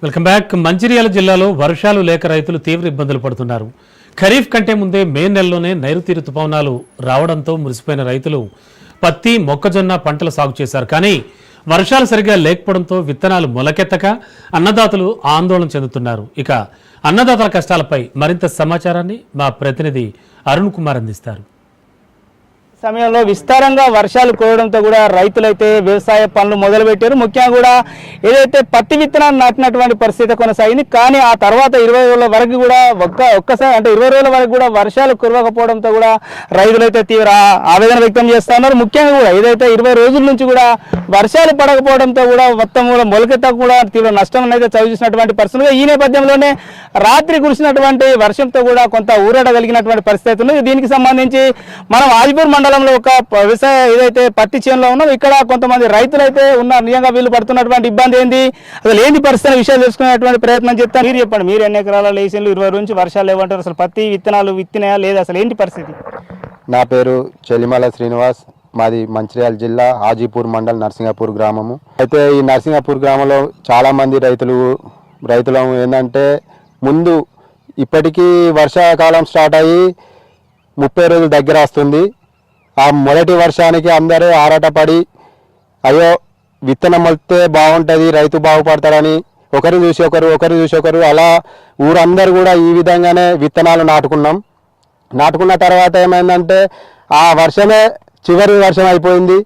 Welcome back. Mancherial జిల్లాలో వర్షాలు లేక రైతులు తీవ్ర ఇబ్బందులు పడుతున్నారు. ఖరీఫ్ కంటే ముందే మే నెలలోనే నైరుతి రుతుపవనాలు రావడంతో మురిసిపోయిన రైతులు పత్తి, మొక్కజొన్న పంటలు సాగు చేశారు. కానీ వర్షాలు సరిగా లేకపోవడంతో విత్తనాలు మొలకెత్తక అన్నదాతలు ఆందోళన చెందుతున్నారు. ఇక అన్నదాతల కష్టాలపై మరింత సమాచారాన్ని మా ప్రతినిధి అరుణ్ కుమార్ అందిస్తారు. సమయంలో విస్తారంగా వర్షాలు కురవడంతో కూడా రైతులైతే వ్యవసాయ పనులు మొదలుపెట్టారు. ముఖ్యంగా కూడా ఏదైతే పత్తి విత్తనాలు నాటినటువంటి పరిస్థితి కొనసాగింది. కానీ ఆ తర్వాత 20 రోజుల వరకు కూడా ఒక్కసారి అంటే 20 రోజుల వరకు కూడా వర్షాలు కురవకపోవడంతో కూడా రైతులైతే తీవ్ర ఆవేదన వ్యక్తం చేస్తున్నారు. ముఖ్యంగా కూడా ఏదైతే 20 రోజుల నుంచి కూడా వర్షాలు పడకపోవడంతో కూడా మొత్తం కూడా మొలకెత్త కూడా తీవ్ర నష్టం అయితే చవిచూసినటువంటి పరిస్థితులు. ఈ నేపథ్యంలోనే రాత్రి కురిసినటువంటి వర్షంతో కూడా కొంత ఊరడగలిగినటువంటి పరిస్థితి ఉంది. దీనికి సంబంధించి మనం ఆదిపూర్ మండలంలో ఒక వ్యవసాయ ఏదైతే పత్తి చేనులో ఉన్నాం, ఇక్కడ కొంతమంది రైతులు అయితే ఉన్నారు. నిజంగా వీళ్ళు పడుతున్నటువంటి ఇబ్బంది ఏంది, అసలు ఏంటి పరిస్థితి విషయాలు తెలుసుకునేటువంటి ప్రయత్నం చేస్తాను. మీరు చెప్పండి, మీరు ఎన్ని ఎకరాల వేసిన్లు, 20 నుంచి వర్షాలు లేవంటారు, అసలు పత్తి విత్తనాలు విత్తినాయా లేదా, అసలు ఏంటి పరిస్థితి? నా పేరు చెలిమల శ్రీనివాస్, మాది మంచిర్యాల జిల్లా హాజీపూర్ మండల్ నర్సింగాపూర్ గ్రామము. అయితే ఈ నర్సింగాపూర్ గ్రామంలో చాలామంది రైతులు ఏంటంటే ముందు ఇప్పటికీ వర్షాకాలం స్టార్ట్ అయ్యి 30 రోజులు దగ్గర వస్తుంది. ఆ మొదటి వర్షానికి అందరూ ఆరాటపడి అయ్యో విత్తనం మొలితే బాగుంటుంది, రైతు బాగుపడతారని ఒకరు చూసి ఒకరు అలా ఊరందరూ కూడా ఈ విధంగానే విత్తనాలు నాటుకున్న తర్వాత ఏమైందంటే ఆ వర్షమే చివరి వర్షం అయిపోయింది.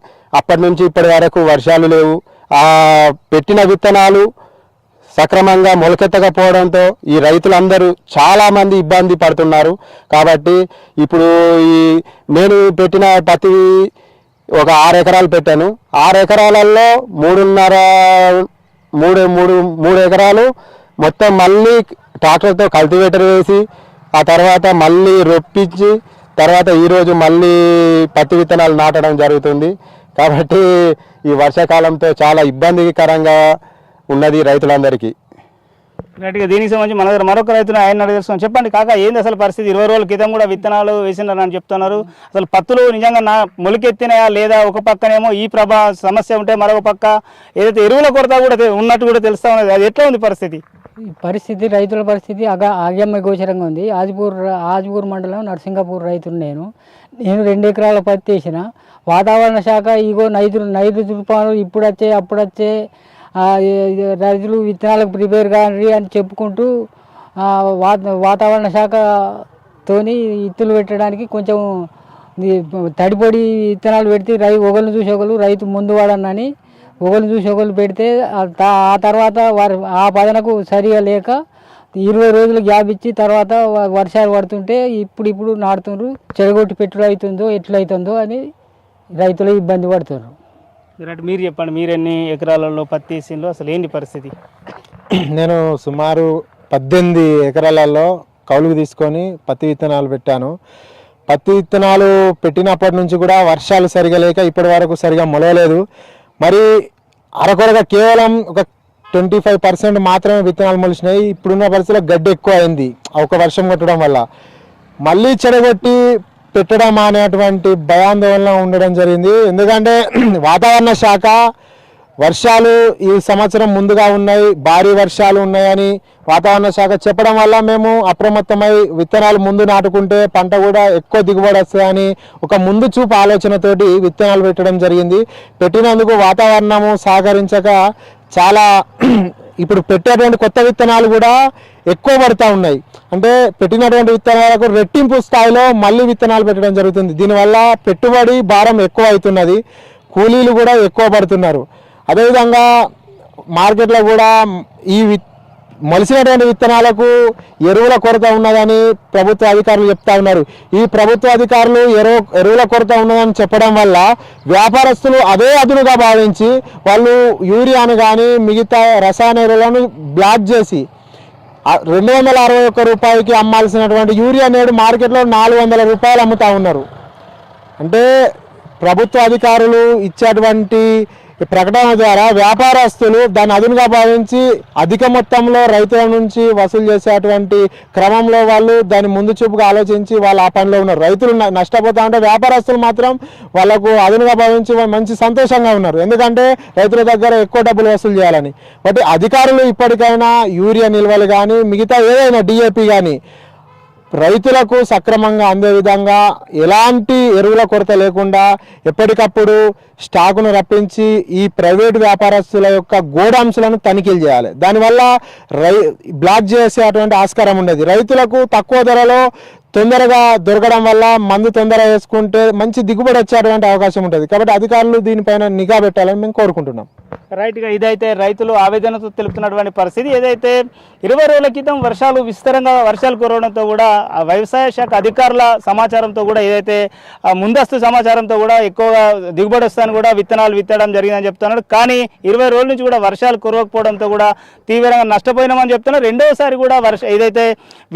అప్పటి నుంచి ఇప్పటి వరకు వర్షాలు లేవు. ఆ పెట్టిన విత్తనాలు సక్రమంగా మొలకెత్తకపోవడంతో ఈ రైతులందరూ చాలామంది ఇబ్బంది పడుతున్నారు. కాబట్టి ఇప్పుడు నేను పెట్టిన పత్తి ఒక 6 ఎకరాలు పెట్టాను. 6 ఎకరాలలో 3 ఎకరాలు మొత్తం మళ్ళీ ట్రాక్టర్తో కల్టివేటర్ వేసి ఆ తర్వాత మళ్ళీ రొప్పించి తర్వాత ఈరోజు మళ్ళీ పత్తి విత్తనాలు నాటడం జరుగుతుంది. కాబట్టి ఈ వర్షాకాలంతో చాలా ఇబ్బందికరంగా ఉన్నది రైతులందరికీ. దీనికి సంబంధించి మన దగ్గర మరొక రైతులు ఆయన తెలుసుకొని చెప్పండి కాక, ఏంది అసలు పరిస్థితి? 20 రోజుల క్రితం కూడా విత్తనాలు వేసినారని చెప్తున్నారు. అసలు పత్తులు నిజంగా మొలికెత్తినాయా లేదా? ఒక పక్కనేమో ఈ సమస్య ఉంటే మరొక పక్క ఏదైతే ఎరువుల కొరత కూడా ఉన్నట్టు కూడా తెలుస్తా ఉన్నది. అది ఎట్లా ఉంది పరిస్థితి? రైతుల పరిస్థితి ఆగమ్య గోచరంగా ఉంది. ఆజిపూర్ మండలం నర్సింగాపూర్ రైతులు. నేను 2 ఎకరాల పత్తి వేసిన. వాతావరణ శాఖ ఇగో నైరుతి తుఫాను ఇప్పుడు వచ్చే అప్పుడు వచ్చే రైతులు విత్తనాలకు ప్రిపేర్ కాని అని చెప్పుకుంటూ వాతావరణ శాఖతోని ఇత్తులు పెట్టడానికి కొంచెం తడిపొడి విత్తనాలు పెడితే ఒకరిని చూసి ఒకరు రైతు ముందు వాడనని ఒకరిని చూసి ఒకరు పెడితే ఆ తర్వాత ఆ పదనకు సరిగా లేక 20 రోజులు గ్యాప్ ఇచ్చి తర్వాత వర్షాలు పడుతుంటే ఇప్పుడు నాటుతుండ్రు. చెడగొట్టి పెట్టుడు అవుతుందో ఎట్లయితుందో అని రైతులు ఇబ్బంది పడుతున్నారు. మీరు చెప్పండి, మీరు ఎన్ని ఎకరాలలో పత్తి వేసిండ్రు, అసలు ఏంటి పరిస్థితి? నేను సుమారు 18 ఎకరాలలో కౌలుకు తీసుకొని పత్తి విత్తనాలు పెట్టాను. పత్తి విత్తనాలు పెట్టినప్పటి నుంచి కూడా వర్షాలు సరిగా లేక ఇప్పటి వరకు సరిగా మొలవలేదు. మరి అరకొరగా కేవలం ఒక 25% మాత్రమే విత్తనాలు మొలిచినాయి. ఇప్పుడున్న పరిస్థితిలో గడ్డి ఎక్కువ అయింది ఒక వర్షం కొట్టడం వల్ల. మళ్ళీ చెడగొట్టి పెట్టడం అనేటువంటి భయాందోళన ఉండడం జరిగింది. ఎందుకంటే వాతావరణ శాఖ వర్షాలు ఈ సంవత్సరం ముందుగా ఉన్నాయి, భారీ వర్షాలు ఉన్నాయని వాతావరణ శాఖ చెప్పడం వల్ల మేము అప్రమత్తమై విత్తనాలు ముందు నాటుకుంటే పంట కూడా ఎక్కువ దిగుబడి వస్తుందని ఒక ముందు చూపు ఆలోచనతోటి విత్తనాలు పెట్టడం జరిగింది. పెట్టినందుకు వాతావరణము సహకరించక చాలా ఇప్పుడు పెట్టేటువంటి కొత్త విత్తనాలు కూడా ఎక్కువ పడుతూ ఉన్నాయి. అంటే పెట్టినటువంటి విత్తనాలకు రెట్టింపు స్థాయిలో మళ్ళీ విత్తనాలు పెట్టడం జరుగుతుంది. దీనివల్ల పెట్టుబడి భారం ఎక్కువ అవుతున్నది, కూలీలు కూడా ఎక్కువ పడుతున్నారు. అదేవిధంగా మార్కెట్లో కూడా ఈ మొలిసినటువంటి విత్తనాలకు ఎరువుల కొరత ఉన్నదని ప్రభుత్వ అధికారులు చెప్తా ఉన్నారు. ఈ ప్రభుత్వ అధికారులు ఎరువుల కొరత ఉన్నదని చెప్పడం వల్ల వ్యాపారస్తులు అదే అదునుగా భావించి వాళ్ళు యూరియాను కానీ మిగతా రసాయన ఎరువులను బ్లాక్ చేసి 261 రూపాయలకి అమ్మాల్సినటువంటి యూరియా నేడు మార్కెట్లో 400 రూపాయలు అమ్ముతా ఉన్నారు. అంటే ప్రభుత్వ అధికారులు ఇచ్చేటువంటి ఈ ప్రకటన ద్వారా వ్యాపారస్తులు దాన్ని అదునుగా భావించి అధిక మొత్తంలో రైతుల నుంచి వసూలు చేసేటువంటి క్రమంలో వాళ్ళు దాన్ని ముందు చూపుగా ఆలోచించి వాళ్ళు ఆ పనిలో ఉన్నారు. రైతులు నష్టపోతా ఉంటే వ్యాపారస్తులు మాత్రం వాళ్ళకు అదునుగా భావించి మంచి సంతోషంగా ఉన్నారు. ఎందుకంటే రైతుల దగ్గర ఎక్కువ డబ్బులు వసూలు చేయాలని. కాబట్టి అధికారులు ఇప్పటికైనా యూరియా నిల్వలు కానీ మిగతా ఏదైనా డిఏపి కానీ రైతులకు సక్రమంగా అందే విధంగా ఎలాంటి ఎరువుల కొరత లేకుండా ఎప్పటికప్పుడు స్టాకును రప్పించి ఈ ప్రైవేట్ వ్యాపారస్తుల యొక్క గోడాంశాలను తనిఖీలు చేయాలి. దానివల్ల బ్లాక్ చేసేటువంటి ఆస్కారం ఉండేది. రైతులకు తక్కువ ధరలో తొందరగా దొరకడం వల్ల మందు తొందరగా వేసుకుంటే మంచి దిగుబడి వచ్చేటువంటి అవకాశం ఉంటుంది. కాబట్టి అధికారులు దీనిపైన నిఘా పెట్టాలని మేము కోరుకుంటున్నాం. రైట్గా ఇదైతే రైతులు ఆవేదనతో తెలుపుతున్నటువంటి పరిస్థితి. ఏదైతే 20 రోజుల క్రితం విస్తారంగా వర్షాలు కురవడంతో కూడా ఆ వ్యవసాయ శాఖ అధికారుల సమాచారంతో కూడా ఏదైతే ముందస్తు సమాచారంతో కూడా ఎక్కువగా దిగుబడి వస్తాయని కూడా విత్తనాలు విత్తడం జరిగిందని చెప్తున్నాడు. కానీ 20 రోజుల నుంచి కూడా వర్షాలు కురవకపోవడంతో కూడా తీవ్రంగా నష్టపోయినామని చెప్తున్నారు. రెండవసారి కూడా ఏదైతే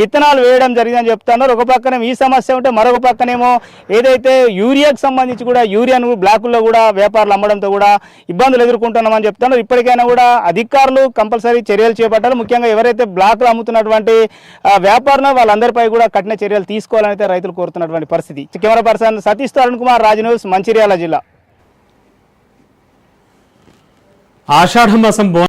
విత్తనాలు వేయడం జరిగిందని చెప్తున్నారు. ఒక పక్కన ఈ సమస్య ఉంటే మరొక పక్కనేమో ఏదైతే యూరియాకు సంబంధించి కూడా యూరియాను బ్లాకుల్లో కూడా వ్యాపారులు అమ్మడంతో కూడా ఇబ్బందులు ఎదుర్కొంటున్నామని చెప్తున్నారు. ఇప్పటికైనా కూడా అధికారులు కంపల్సరీ చర్యలు చేపట్టాలి. ముఖ్యంగా ఎవరైతే బ్లాక్లు అమ్ముతున్నటువంటి వ్యాపారులు వాళ్ళందరిపై కూడా కఠిన చర్యలు తీసుకోవాలని అయితే రైతులు కోరుతున్నటువంటి పరిస్థితి. Camera person Satish Arun Kumar, Raj news, Mancherial జిల్లా. ఆషాఢ మాసం